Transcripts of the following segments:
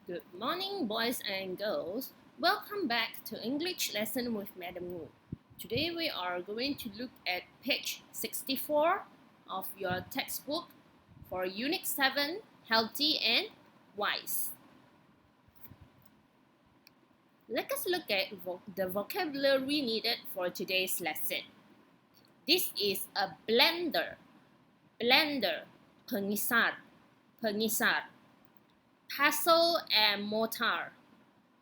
Good morning, boys and girls. Welcome back to English lesson with Madam Wu. Today we are going to look at page 64 of your textbook for Unit 7, Healthy and Wise. Let us look at the vocabulary needed for today's lesson. This is a blender. Blender, pengisar, pengisar. Pestle and mortar.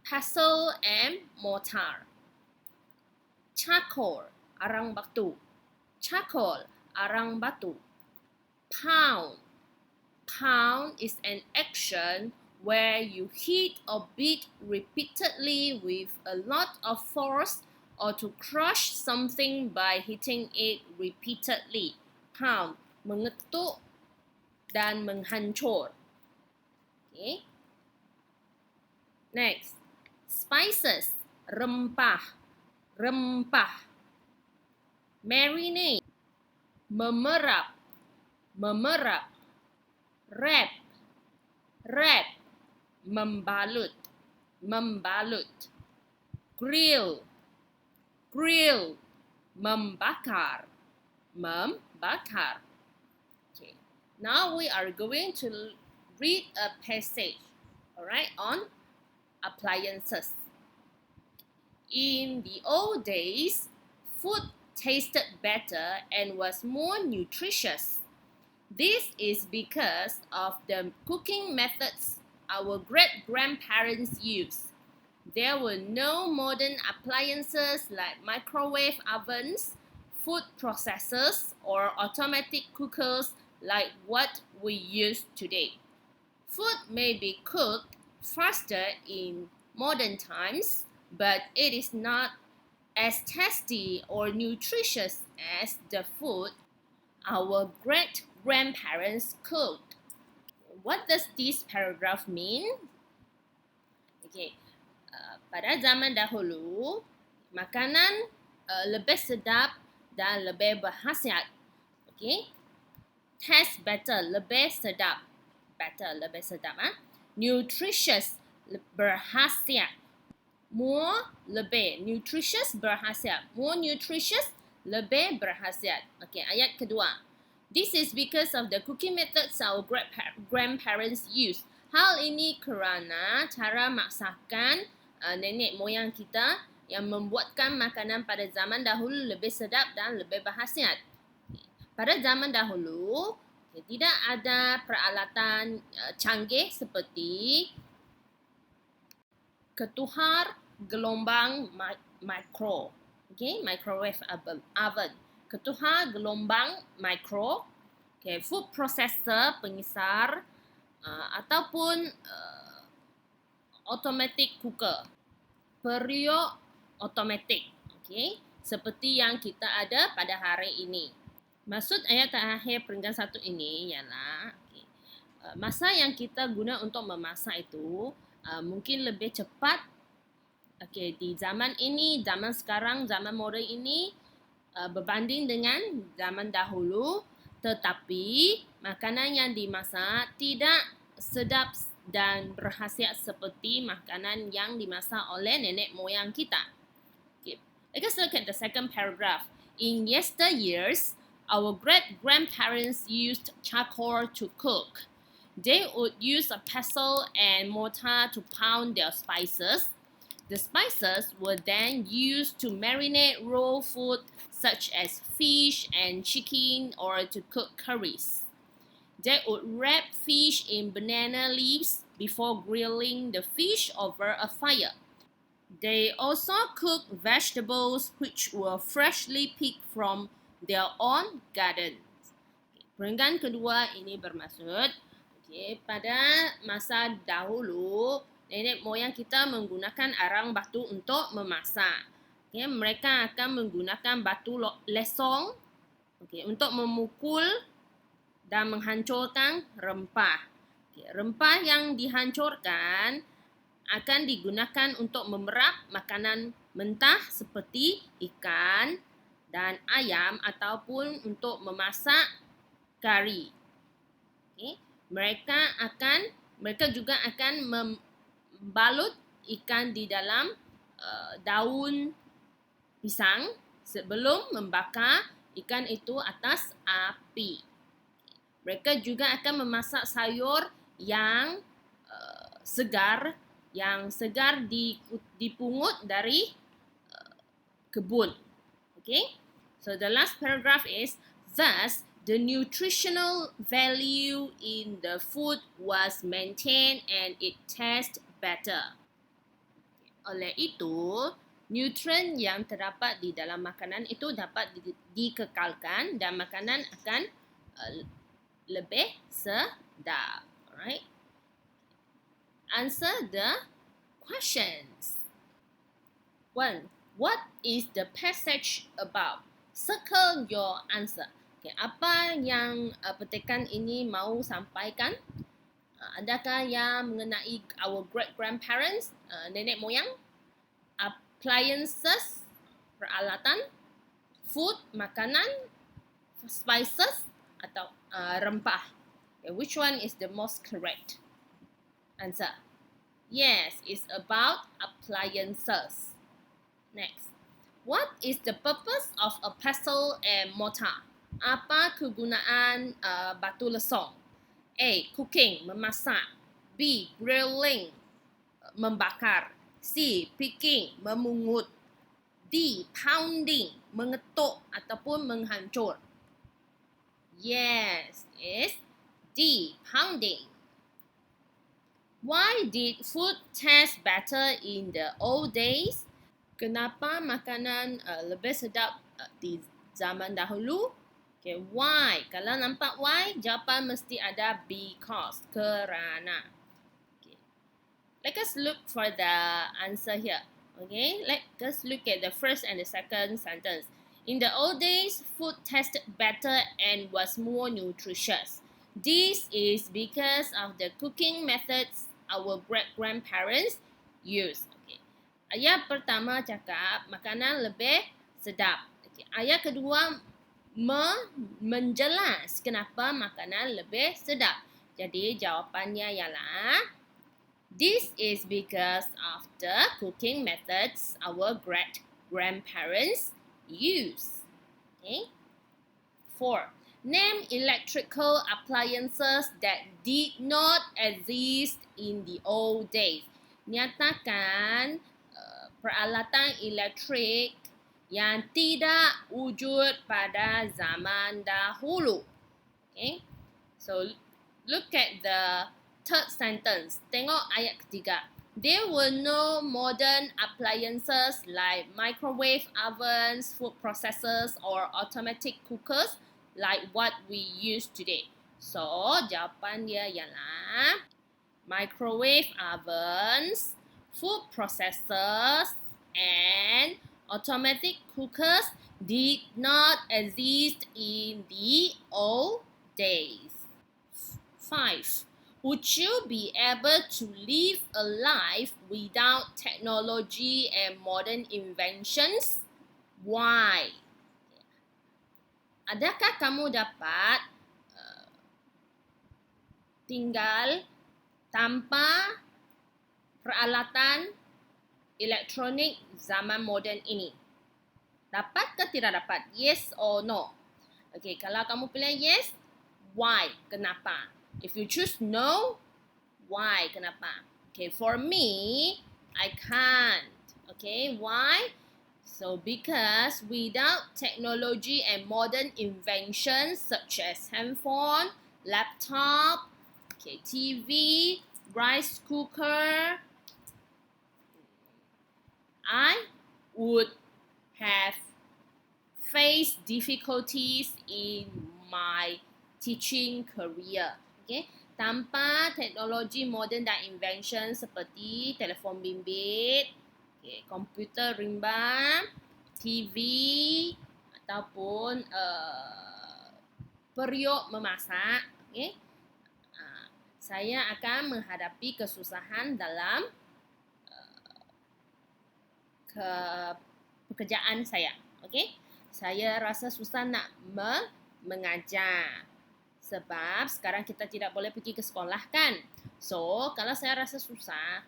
Pestle and mortar. Charcoal, arang batu. Charcoal, arang batu. Pound. Pound is an action where you hit or beat repeatedly with a lot of force or to crush something by hitting it repeatedly. Pound, mengetuk dan menghancur. Okay. Next, spices, rempah, rempah. Marinate, memerap, memerap. Wrap, wrap, membalut, membalut. Grill, grill, membakar, membakar. Okay. Now we are going to read a passage, all right, on appliances. In the old days, food tasted better and was more nutritious. This is because of the cooking methods our great-grandparents used. There were no modern appliances like microwave ovens, food processors, or automatic cookers like what we use today. Food may be cooked faster in modern times, but it is not as tasty or nutritious as the food our great-grandparents cooked. What does this paragraph mean? Okay, pada zaman dahulu, makanan lebih sedap dan lebih berkhasiat. Okay, taste better, lebih sedap. Better, lebih sedap. Nutritious, berkhasiat. More, lebih. Nutritious, berkhasiat. More nutritious, lebih berkhasiat. Okay, ayat kedua. This is because of the cooking methods our grandparents used. Hal ini kerana cara masakan nenek moyang kita yang membuatkan makanan pada zaman dahulu lebih sedap dan lebih berkhasiat. Pada zaman dahulu, tidak ada peralatan canggih seperti ketuhar gelombang mikro, okay, microwave oven, ketuhar gelombang mikro, okay, food processor, pengisar, ataupun automatic cooker, periuk automatic, okay, seperti yang kita ada pada hari ini. Maksud ayat terakhir peringkat 1 ini ialah masa yang kita guna untuk memasak itu mungkin lebih cepat. Okay, di zaman ini, zaman sekarang, zaman moden ini berbanding dengan zaman dahulu, tetapi makanan yang dimasak tidak sedap dan berkhasiat seperti makanan yang dimasak oleh nenek moyang kita. Okay. Let's look at the second paragraph. In yesteryears, our great-grandparents used charcoal to cook. They would use a pestle and mortar to pound their spices. The spices were then used to marinate raw food such as fish and chicken or to cook curries. They would wrap fish in banana leaves before grilling the fish over a fire. They also cooked vegetables which were freshly picked from their own gardens. Peringkat kedua ini bermaksud, pada masa dahulu, nenek moyang kita menggunakan arang batu untuk memasak. Mereka akan menggunakan batu lesong untuk memukul dan menghancurkan rempah. Rempah yang dihancurkan akan digunakan untuk memerap makanan mentah seperti ikan dan ayam ataupun untuk memasak kari. Mereka juga akan balut ikan di dalam daun pisang sebelum membakar ikan itu atas api. Mereka juga akan memasak sayur yang segar dipungut dari kebun. Okay? So the last paragraph is, thus the nutritional value in the food was maintained and it tastes better. Oleh itu, nutrien yang terdapat di dalam makanan itu dapat dikekalkan dan makanan akan lebih sedap. Alright? Answer the questions. 1. What is the passage about? Circle your answer. Okay, apa yang petikan ini mau sampaikan? Adakah yang mengenai our great-grandparents, nenek moyang? Appliances, peralatan? Food, makanan? Spices? Atau rempah? Okay, which one is the most correct answer? Yes, it's about appliances. Next. What is the purpose of a pestle and mortar? Apa kegunaan batu lesung? A. Cooking, memasak. B. Grilling, membakar. C. Picking, memungut. D. Pounding, mengetuk ataupun menghancur. Yes, it's D. Pounding. Why did food taste better in the old days? Kenapa makanan lebih sedap di zaman dahulu? Okay, why? Kalau nampak why, jawapan mesti ada because, kerana. Okay. Let us look for the answer here. Okay, let us look at the first and the second sentence. In the old days, food tasted better and was more nutritious. This is because of the cooking methods our great-grandparents used. Ayat pertama cakap makanan lebih sedap. Okay. Ayat kedua menjelas kenapa makanan lebih sedap. Jadi jawapannya ialah this is because of the cooking methods our great-grandparents use. Okay. 4. Name electrical appliances that did not exist in the old days. Nyatakan peralatan elektrik yang tidak wujud pada zaman dahulu. Okay. So, look at the third sentence. Tengok ayat ketiga. There were no modern appliances like microwave ovens, food processors, or automatic cookers like what we use today. So, jawapan dia ialah microwave ovens, food processors, and automatic cookers did not exist in the old days. 5. Would you be able to live a life without technology and modern inventions? Why? Adakah kamu dapat tinggal tanpa peralatan elektronik zaman moden ini? Dapat ke tidak dapat? Yes or no? Okay, kalau kamu pilih yes, why? Kenapa? If you choose no, why? Kenapa? Okay, for me, I can't. Okay, why? So, because without technology and modern inventions such as handphone, laptop, okay, TV, rice cooker, I would have faced difficulties in my teaching career. Okay, tanpa teknologi moden dan invention seperti telefon bimbit, okay, komputer rimba, TV ataupun periuk memasak, okay, saya akan menghadapi kesusahan dalam pekerjaan saya. Okay, saya rasa susah nak mengajar sebab sekarang kita tidak boleh pergi ke sekolah kan. So, kalau saya rasa susah,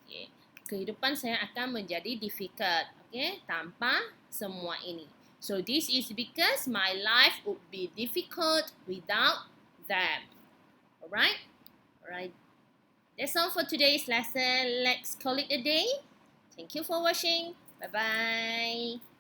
Okay. Kehidupan saya akan menjadi difficult, okay, tanpa semua ini. So this is because my life would be difficult without them. Alright? Alright. That's all for today's lesson. Let's call it a day. Thank you for watching. Bye-bye.